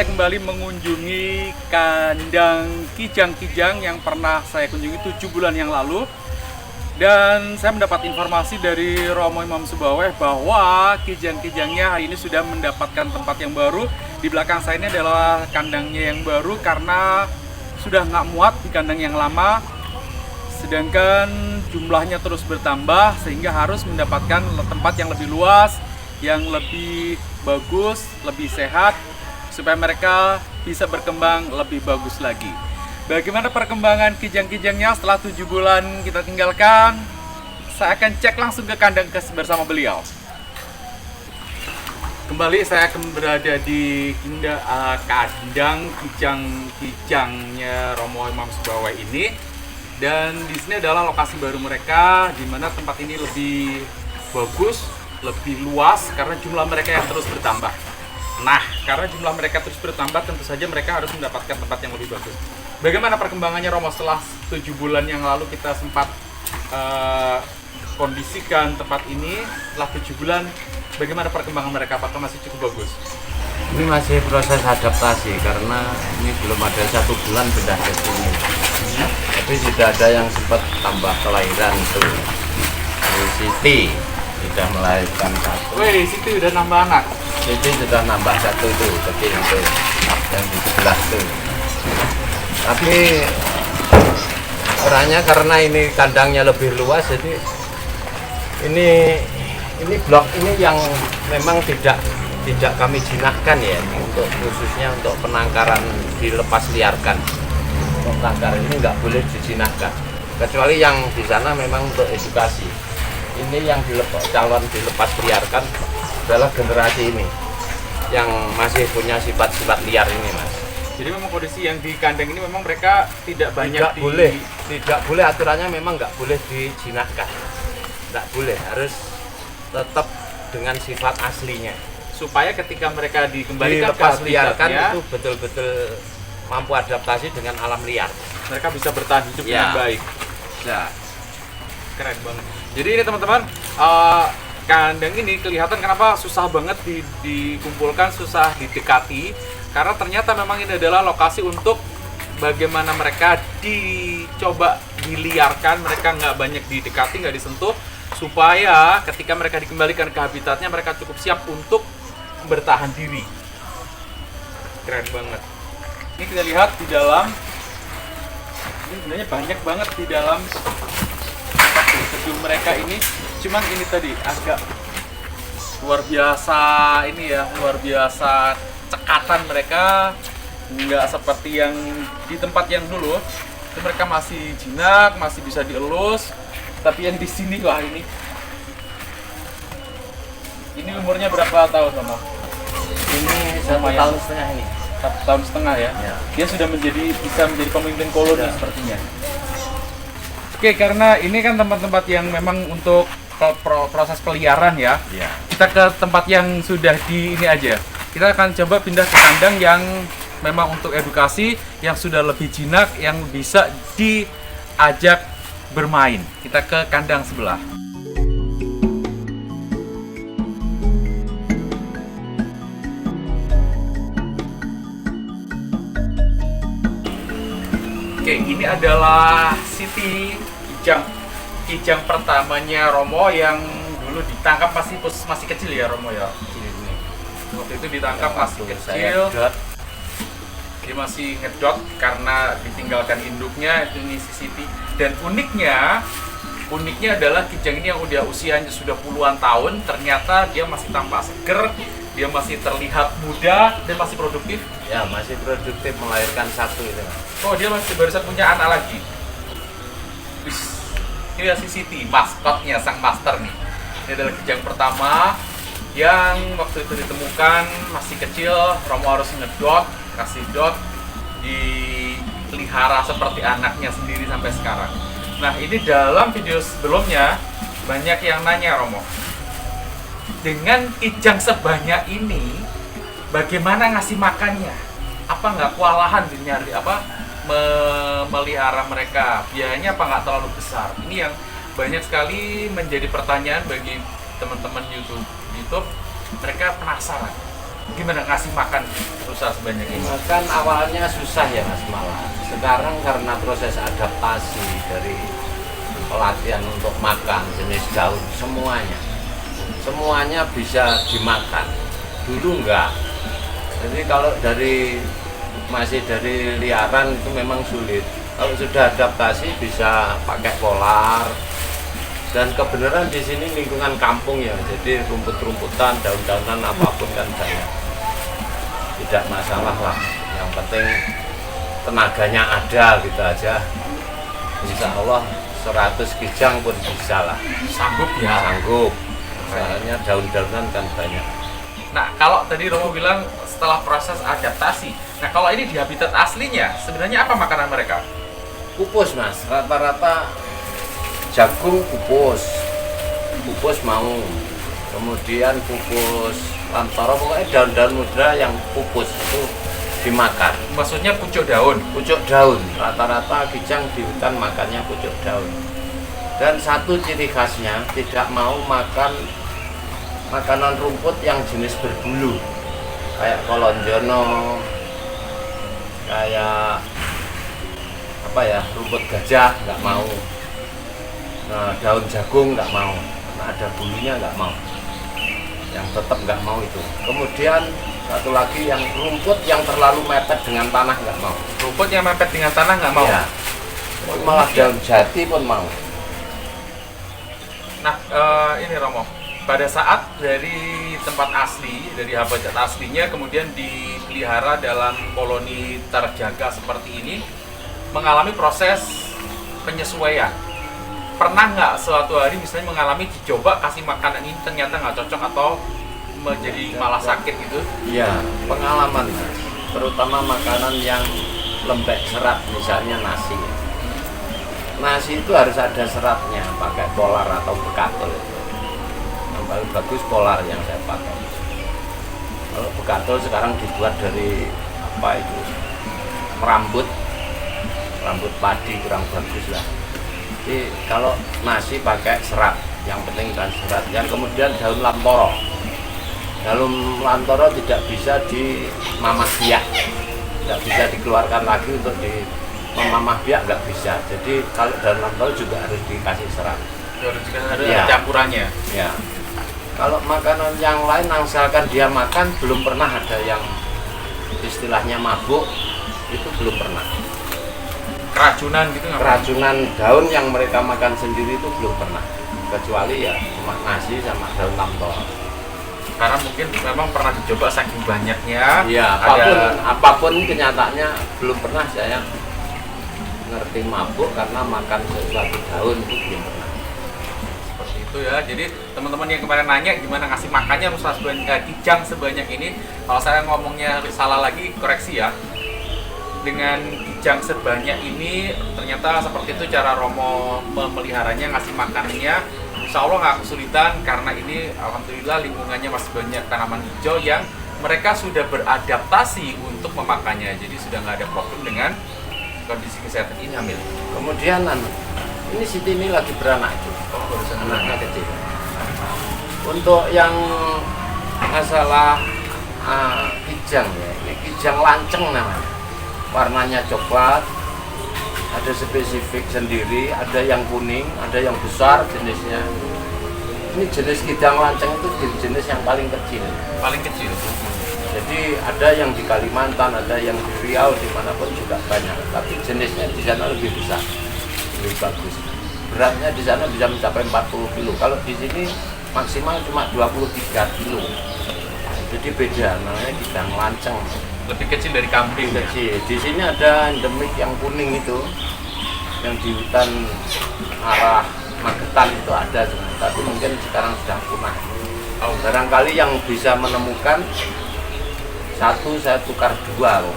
saya kembali mengunjungi kandang kijang-kijang yang pernah saya kunjungi 7 bulan yang lalu. Dan saya mendapat informasi dari Romo Imam Subaweh bahwa kijang-kijangnya hari ini sudah mendapatkan tempat yang baru. Di belakang saya ini adalah kandangnya yang baru karena sudah nggak muat di kandang yang lama. Sedangkan jumlahnya terus bertambah sehingga harus mendapatkan tempat yang lebih luas, yang lebih bagus, lebih sehat, supaya mereka bisa berkembang lebih bagus lagi. Bagaimana perkembangan kijang-kijangnya setelah 7 bulan kita tinggalkan? Saya akan cek langsung ke kandang bersama beliau. Kembali saya akan berada di kandang kijang-kijangnya Romo Imam Subaweh ini. Dan di sini adalah lokasi baru mereka, di mana tempat ini lebih bagus, lebih luas karena jumlah mereka yang terus bertambah. Nah, karena jumlah mereka terus bertambah, tentu saja mereka harus mendapatkan tempat yang lebih bagus. Bagaimana perkembangannya Romo setelah 7 bulan yang lalu kita sempat kondisikan tempat ini? Setelah 7 bulan, bagaimana perkembangan mereka? Apakah masih cukup bagus? Ini masih proses adaptasi karena ini belum ada 1 bulan pindah ke sini. Tapi sudah ada yang sempat tambah kelahiran tuh. Siti sudah melahirkan 1. Wih, Siti udah nambah anak. Siti sudah nambah 1 tuh, kecil tuh, yang di sebelah tuh. Tapi orangnya karena ini kandangnya lebih luas, jadi ini blok ini yang memang tidak kami jinakkan ya, untuk khususnya untuk penangkaran dilepas liarkan. Untuk tangkar ini nggak boleh dijinakkan, kecuali yang di sana memang untuk edukasi. Ini yang calon dilepas liarkan adalah generasi ini yang masih punya sifat-sifat liar ini, Mas. Jadi memang kondisi yang di kandang ini memang mereka tidak banyak tidak boleh aturannya memang nggak boleh dijinakkan, nggak boleh, harus tetap dengan sifat aslinya, supaya ketika mereka dikembalikan ke dilepas liarkan habitatnya, itu betul-betul mampu adaptasi dengan alam liar, mereka bisa bertahan hidup Ya. dengan baik. ya. Keren banget. Jadi ini teman-teman, kandang ini kelihatan kenapa susah banget dikumpulkan, susah didekati, karena ternyata memang ini adalah lokasi untuk bagaimana mereka dicoba diliarkan, mereka nggak banyak didekati, nggak disentuh, supaya ketika mereka dikembalikan ke habitatnya mereka cukup siap untuk bertahan diri. Keren banget. Ini kita lihat di dalam, ini sebenarnya banyak banget di dalam gedung mereka ini. Cuman ini tadi agak luar biasa ini ya, luar biasa cekatan mereka, nggak seperti yang di tempat yang dulu. Itu mereka masih jinak, masih bisa dielus. Tapi yang di sini wah ini umurnya berapa tahun, Romo? Ini 1,5 Lumayan. tahun ini. 1,5 tahun ya. Ya. Dia sudah bisa menjadi pemimpin koloni Ya. sepertinya. Oke, karena ini kan tempat-tempat yang memang untuk proses peliharaan ya. Ya. Kita ke tempat yang sudah di ini aja. Kita akan coba pindah ke kandang yang memang untuk edukasi, yang sudah lebih jinak, yang bisa diajak bermain. Kita ke kandang sebelah. Oke, ini adalah Siti, kijang pertamanya Romo yang dulu ditangkap masih kecil ya, Romo ya. Waktu itu ditangkap masih kecil, dia masih ngedot karena ditinggalkan induknya. Ini si Siti. Dan uniknya adalah kijang ini yang udah usianya sudah puluhan tahun, ternyata dia masih tampak seger, dia masih terlihat muda dan masih produktif. Ya, masih produktif, melahirkan 1 itu, Mas. Oh, dia masih barusan punya anak lagi. Wis, ini adalah si Siti, maskotnya, sang master nih. Ini adalah kijang pertama yang waktu itu ditemukan masih kecil. Romo harus ngedot, kasih dot, dipelihara seperti anaknya sendiri sampai sekarang. Nah, ini dalam video sebelumnya banyak yang nanya, Romo, dengan kijang sebanyak ini bagaimana ngasih makannya? Apa nggak kewalahan melihara mereka? Biayanya apa nggak terlalu besar? Ini yang banyak sekali menjadi pertanyaan bagi teman-teman YouTube. Mereka penasaran gimana ngasih makan rusa sebanyak ini? Makan awalnya susah ya Mas Malah. Sekarang karena proses adaptasi dari pelatihan untuk makan jenis daun semuanya bisa dimakan. Dulu enggak. Jadi kalau masih dari liaran itu memang sulit. Kalau sudah adaptasi bisa pakai polar. Dan kebenaran di sini lingkungan kampung ya, jadi rumput-rumputan, daun-daunan apapun kan banyak. Tidak masalah lah. Yang penting tenaganya ada gitu aja. Insya Allah 100 kijang pun bisa lah. Sanggup ya? Sanggup. Soalnya daun-daunan kan banyak. Nah, kalau tadi Romo bilang setelah proses adaptasi, nah kalau ini di habitat aslinya, sebenarnya apa makanan mereka? Pupus Mas, rata-rata jagung pupus mau, kemudian pupus lantoro, pokoknya daun-daun muda yang pupus itu dimakan. Maksudnya pucuk daun? Pucuk daun, rata-rata kijang di hutan makannya pucuk daun. Dan satu ciri khasnya tidak mau makan makanan rumput yang jenis berbulu, kayak kolonjono, kayak apa ya, rumput gajah nggak mau. Nah, daun jagung nggak mau, karena ada bulunya nggak mau. Yang tetap nggak mau itu. Kemudian satu lagi yang rumput yang terlalu mepet dengan tanah nggak mau. Rumput yang mepet dengan tanah nggak mau? Ya. Malah daun jati pun mau. Nah, ini Romo, pada saat dari tempat asli, dari habitat aslinya kemudian dipelihara dalam koloni terjaga seperti ini, mengalami proses penyesuaian. Pernah nggak suatu hari misalnya mengalami dicoba kasih makanan ini ternyata nggak cocok atau menjadi malah sakit gitu? Iya, pengalaman, terutama makanan yang lembek serat, misalnya nasi. Nasi itu harus ada seratnya, pakai polar atau bekatul. Yang paling bagus polar yang saya pakai. Kalau bekatul sekarang dibuat dari apa itu, rambut padi, kurang bagus lah. Jadi kalau nasi pakai serat, yang penting kan serat. Yang kemudian daun lantoro. Daun lantoro tidak bisa dimamah biak, tidak bisa dikeluarkan lagi untuk memamah biak, nggak bisa. Jadi kalau daun lantoro juga harus dikasih serat. Ada Ya. campurannya. Ya. Kalau makanan yang lain, misalkan dia makan, belum pernah ada yang istilahnya mabuk, itu belum pernah. Keracunan gitu nggak? Keracunan daun yang mereka makan sendiri itu belum pernah, kecuali ya cuma nasi sama daun lantoro. Karena mungkin memang pernah dicoba saking banyaknya. Ya, apapun kenyataannya belum pernah saya ngerti mabuk karena makan sesuatu daun, itu belum pernah. Seperti itu ya. Jadi teman-teman yang kemarin nanya gimana ngasih makannya rusa kijang sebanyak ini, kalau saya ngomongnya salah lagi koreksi ya. Dengan kijang sebanyak ini ternyata seperti itu cara Romo memeliharanya, ngasih makanannya. Insya Allah nggak kesulitan karena ini alhamdulillah lingkungannya masih banyak tanaman hijau yang mereka sudah beradaptasi untuk memakannya. Jadi sudah nggak ada problem dengan kondisi kesehatan ini hamil. Kemudian ini Siti ini lagi beranak itu. Oh, barusan Anaknya kecil. Untuk yang masalah kijang ya, ini kijang lanceng namanya. Warnanya coklat, ada spesifik sendiri, ada yang kuning, ada yang besar jenisnya. Ini jenis kijang lanceng itu jenis yang paling kecil. Paling kecil. Jadi ada yang di Kalimantan, ada yang di Riau, dimanapun juga banyak. Tapi jenisnya di sana lebih besar, lebih bagus. Beratnya di sana bisa mencapai 40 kilo. Kalau di sini maksimal cuma 23 kilo. Jadi beda, namanya kijang lanceng. Lebih kecil dari kambing ya? Kecil. Di sini ada endemik yang kuning itu, yang di hutan arah Magetan itu ada, tapi mungkin sekarang sudah punah. Oh, barangkali yang bisa menemukan satu, saya tukar dua loh,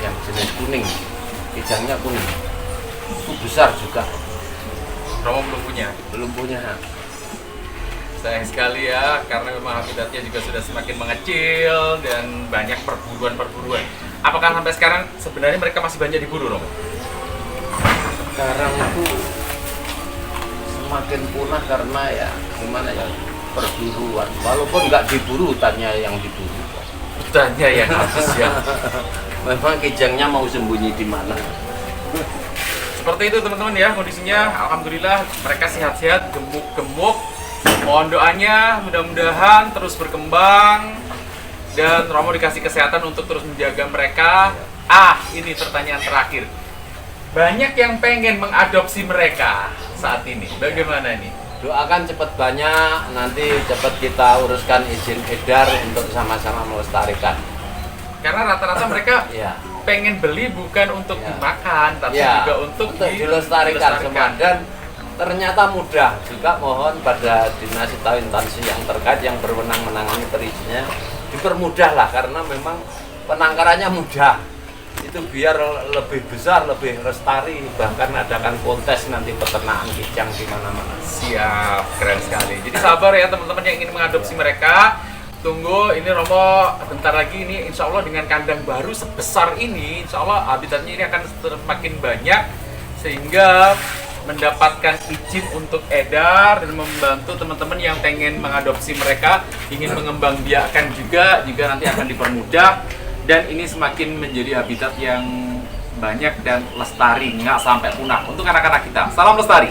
yang jenis kuning, kijangnya kuning, itu besar juga. Romo belum punya? Belum punya. Sayang sekali ya, karena memang habitatnya juga sudah semakin mengecil dan banyak perburuan-perburuan. Apakah sampai sekarang sebenarnya mereka masih banyak diburu, Romo? Sekarang itu semakin punah karena ya gimana ya, perburuan. Walaupun nggak diburu, hutannya yang diburu. duitanya yang habis ya. Memang kijangnya mau sembunyi di mana? Seperti itu teman-teman ya kondisinya. Alhamdulillah mereka sehat-sehat, gemuk-gemuk. Mohon doanya mudah-mudahan terus berkembang dan Romo dikasih kesehatan untuk terus menjaga mereka. Ini pertanyaan terakhir. Banyak yang pengen mengadopsi mereka saat ini. Bagaimana nih? Doakan cepat banyak, nanti cepat kita uruskan izin edar untuk sama-sama melestarikan. Karena rata-rata mereka Ya. pengen beli bukan untuk Ya. dimakan, tapi Ya, juga untuk dilestarikan semua. Dan ternyata mudah juga, mohon pada dinas atau instansi yang terkait yang berwenang menangani perizinan dipermudahlah, karena memang penangkarannya mudah. Itu biar lebih besar, lebih lestari, bahkan adakan kontes nanti peternakan kijang di mana-mana. Siap, keren sekali. Jadi sabar ya teman-teman yang ingin mengadopsi mereka. Tunggu, ini Romo bentar lagi ini insya Allah dengan kandang baru sebesar ini, insya Allah habitatnya ini akan semakin banyak sehingga mendapatkan izin untuk edar dan membantu teman-teman yang pengen mengadopsi mereka, ingin mengembangbiakkan juga nanti akan dipermudah dan ini semakin menjadi habitat yang banyak dan lestari, nggak sampai punah untuk anak-anak kita. Salam lestari.